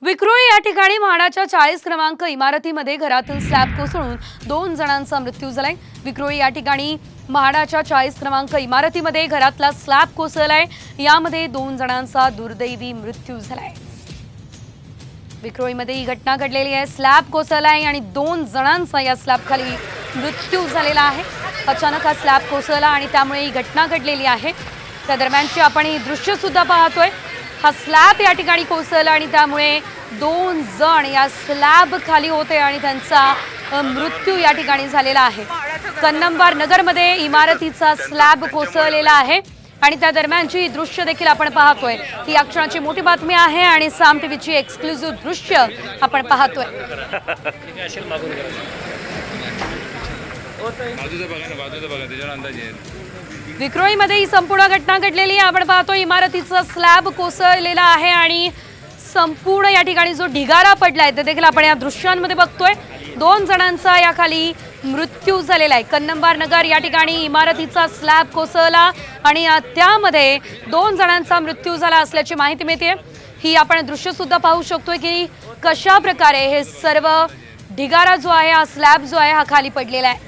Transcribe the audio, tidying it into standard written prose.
विक्रोळी या ठिकाणी म्हाडाच्या 40 क्रमांक इमारतीमध्ये घरातील स्लॅब कोसळून 2 जणांचा मृत्यू झालाय। विक्रोळी या ठिकाणी म्हाडाच्या 40 क्रमांक इमारतीमध्ये घरातला स्लॅब कोसळलाय। यामध्ये 2 जणांचा दुर्दैवी मृत्यू झालाय। विक्रोळीमध्ये ही घटना घडलेली आहे। स्लॅब कोसळलाय आणि 2 जणांचा या स्लॅब खाली मृत्यू झालेला आहे। अचानक हा स्लॅब कोसळला आणि त्यामुळे ही घटना घडलेली आहे। त्या दरम्यानची आपण ही दृश्य सुद्धा पाहतोय। हा स्लॅब या ठिकाणी कोसळला आणि त्यामुळे 2 जण या स्लॅब खाली होते आणि त्यांचा मृत्यू या ठिकाणी झालेला आहे। कन्नमवार नगरमध्ये इमारतीचा स्लॅब कोसळलेला आहे आणि त्या दरम्यानची दृश्य देखील आपण पाहतोय। ही या क्षणाची मोठी बातमी आहे आणि साम टीव्हीची एक्सक्लुझिव्ह दृश्य आपण पाहतोय। विक्रोळीमध्ये ही संपूर्ण घटना घडलेली आहे। आपण पाहतोय इमारतीचा स्लॅब कोसळलेला आहे आणि संपूर्ण या ठिकाणी जो ढिगारा पडलाय ते देखील आपण या दृश्यांमध्ये बघतोय। 2 जणांचा या खाली मृत्यू झालेला आहे। कन्नमवार नगर या ठिकाणी इमारतीचा स्लॅब कोसळला आणि त्यामध्ये 2 जणांचा मृत्यू झाला असल्याची माहिती मिळते। ही आपण दृश्य सुद्धा पाहू शकतोय की कशा प्रकारे हे सर्व ढिगारा जो आहे, हा स्लॅब जो आहे, हा खाली पडलेला आहे।